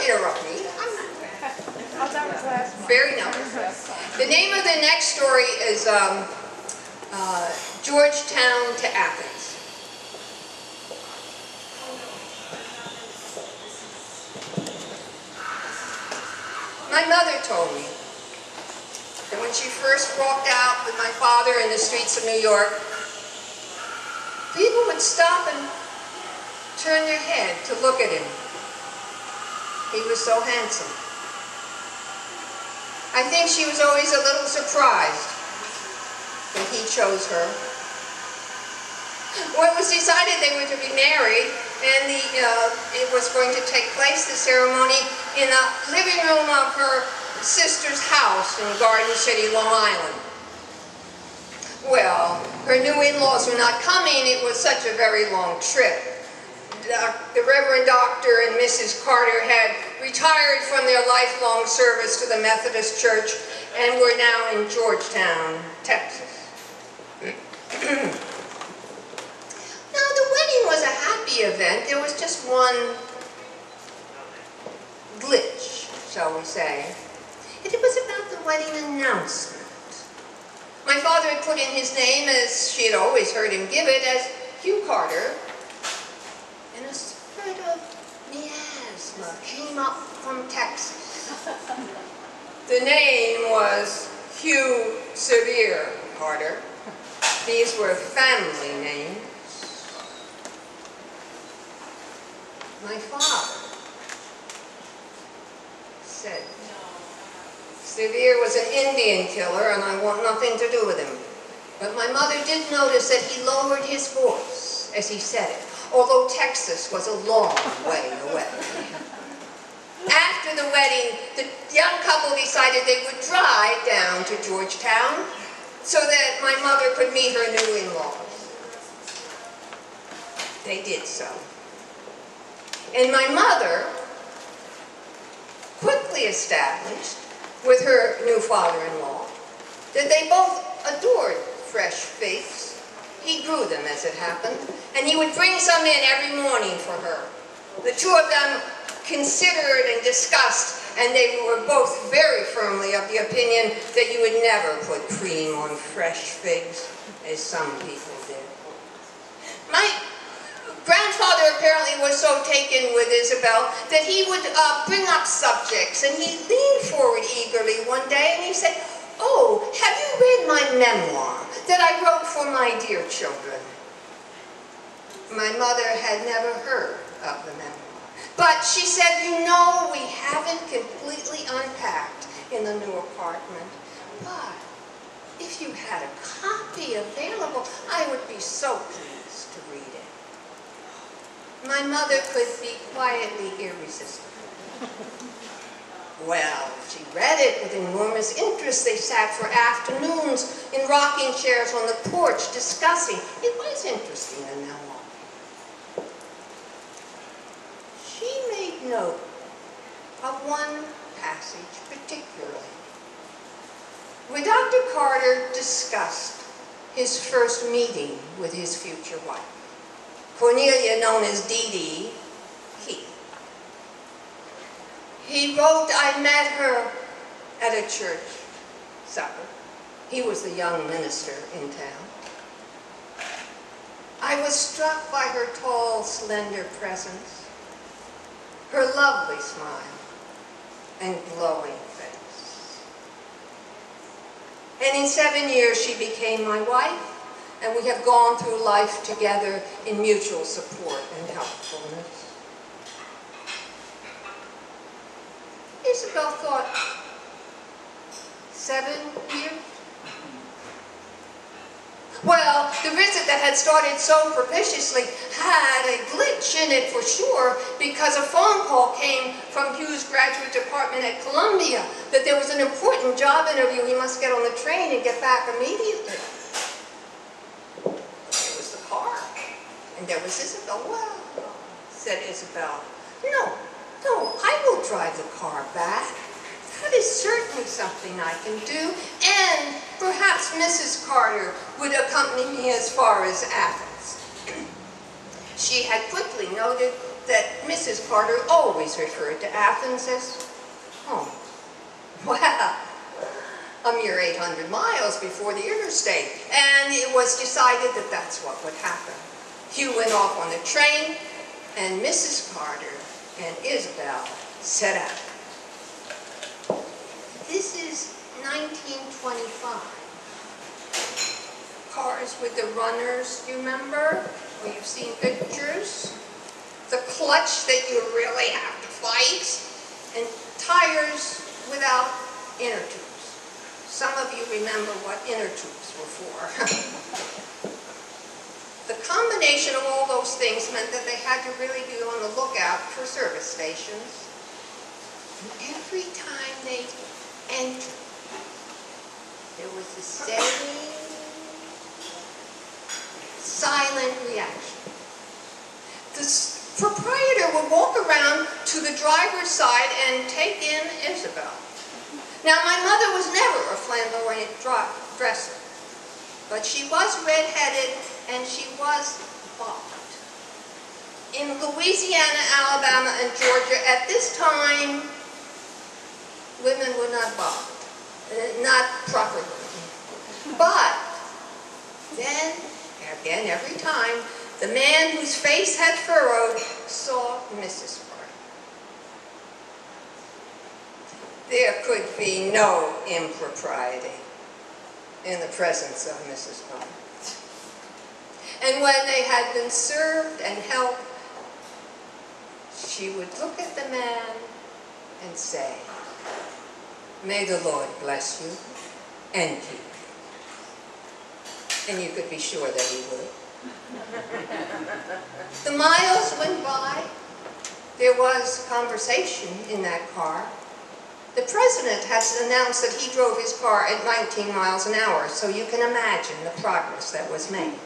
interrupt me. Very nice. The name of the next story is Georgetown to Athens. My mother told me that when she first walked out with my father in the streets of New York, people would stop and turn their head to look at him. He was so handsome. I think she was always a little surprised when he chose her. Well, it was decided they were to be married, and it was going to take place, the ceremony, in the living room of her sister's house in Garden City, Long Island. Well, her new in-laws were not coming. It was such a very long trip. The Reverend Dr. and Mrs. Carter had retired from their lifelong service to the Methodist Church and were now in Georgetown, Texas. Now, the wedding was a happy event. There was just one glitch, shall we say. And it was about the wedding announcement. My father had put in his name, as she had always heard him give it, as Hugh Carter. And a sort of miasma came up from Texas. The name was Hugh Sevier Carter. These were family names. My father said, Sevier was an Indian killer and I want nothing to do with him. But my mother did notice that he lowered his voice as he said it, although Texas was a long way away. After the wedding, the young couple decided they would drive down to Georgetown so that my mother could meet her new in-laws. They did so. And my mother quickly established with her new father-in-law that they both adored fresh figs. He grew them, as it happened, and he would bring some in every morning for her. The two of them considered and discussed, and they were both very firmly of the opinion that you would never put cream on fresh figs, as some people did. My grandfather apparently was so taken with Isabel that he would bring up subjects, and he leaned forward eagerly one day and he said, "Oh, have you read my memoir that I wrote for my dear children?" My mother had never heard of the memoir, but she said, "You know, we haven't completely unpacked in the new apartment, but if you had a copy available, I would be so pleased to read it." My mother could be quietly irresistible. Well, she read it with enormous interest. They sat for afternoons in rocking chairs on the porch discussing. It was interesting, the memoir. She made note of one passage particularly, where Dr. Carter discussed his first meeting with his future wife, Cornelia, known as Dee Dee, He wrote, "I met her at a church supper." He was the young minister in town. "I was struck by her tall, slender presence, her lovely smile, and glowing face. And in 7 years she became my wife, and we have gone through life together in mutual support and helpfulness." Isabel thought, 7 years? Well, the visit that had started so propitiously had a glitch in it for sure, because a phone call came from Hugh's graduate department at Columbia that there was an important job interview. He must get on the train and get back immediately. There was the car, and there was Isabel. "Well," said Isabel, "no, I will drive the car back. That is certainly something I can do, and perhaps Mrs. Carter would accompany me as far as Athens." She had quickly noted that Mrs. Carter always referred to Athens as home. Well, a mere 800 miles before the interstate, and it was decided that that's what would happen. Hugh went off on the train, and Mrs. Carter and Isabel set out. This is 1925. Cars with the runners, you remember? Well, you've seen pictures. The clutch that you really have to fight, and tires without inner tubes. Some of you remember what inner tubes were for. The combination of all those things meant that they had to really be on the lookout for service stations. And every time they entered, there was the same silent reaction. The proprietor would walk around to the driver's side and take in Isabel. Now, my mother was never a flamboyant dresser, but she was red-headed and she was bobbed. In Louisiana, Alabama, and Georgia, at this time, women were not bobbed, not properly. But then, again, every time, the man whose face had furrowed saw Mrs. Carter. There could be no impropriety in the presence of Mrs. Carter. And when they had been served and helped, she would look at the man and say, "May the Lord bless you and keep you." And you could be sure that he would. The miles went by. There was conversation in that car. The president has announced that he drove his car at 19 miles an hour, so you can imagine the progress that was made.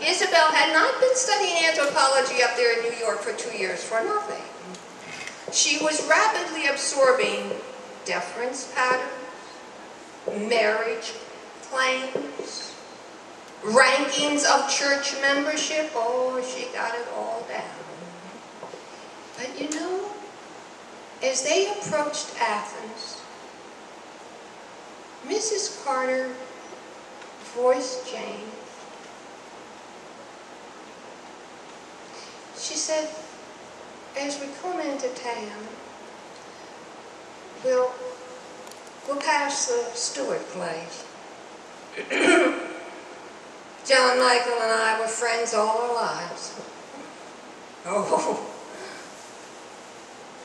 Isabel had not been studying anthropology up there in New York for 2 years for nothing. She was rapidly absorbing deference patterns, marriage claims, rankings of church membership. Oh, she got it all down. But you know, as they approached Athens, Mrs. Carter's voice changed. She said, "As we come into town, we'll pass the Stewart place. John Michael and I were friends all our lives. Oh,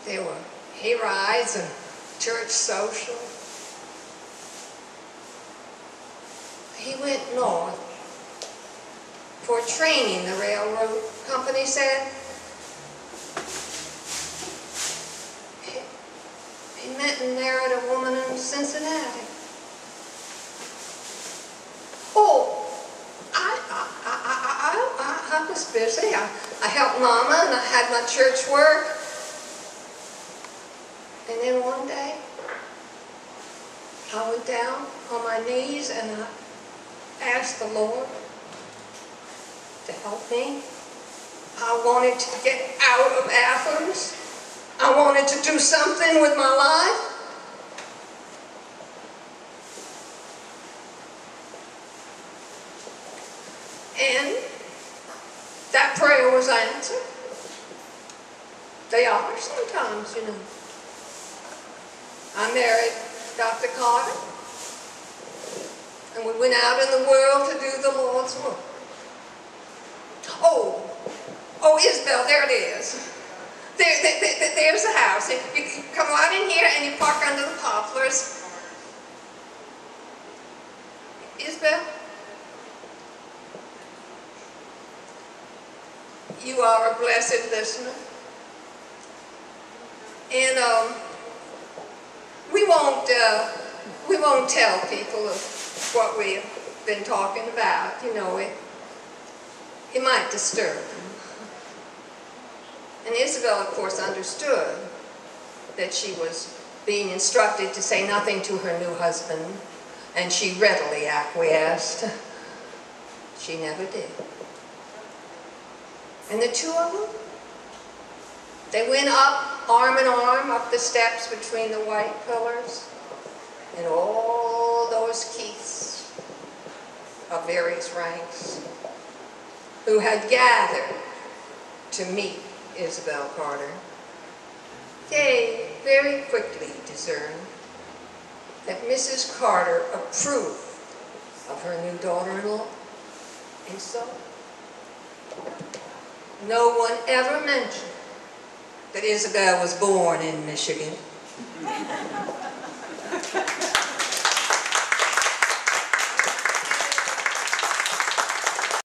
there were hayrides and church social. He went north for training, the railroad company said. He met and married a woman in Cincinnati. Oh, I was busy. I helped Mama and I had my church work. And then one day, I went down on my knees and I asked the Lord to help me. I wanted to get out of Athens. I wanted to do something with my life. And that prayer was answered. They are sometimes, you know. I married Dr. Carter, and we went out in the world to do the Lord's work. Oh, Isabel, there it is. There's the house. You come right in here and you park under the poplars. Isabel, you are a blessed listener. And we won't tell people of what we've been talking about. You know, it might disturb them. And Isabel, of course, understood that she was being instructed to say nothing to her new husband, and she readily acquiesced. She never did. And the two of them, They went up, arm in arm, up the steps between the white pillars, and all those Keiths of various ranks who had gathered to meet Isabel Carter, they very quickly discerned that Mrs. Carter approved of her new daughter-in-law, and so no one ever mentioned that Isabel was born in Michigan.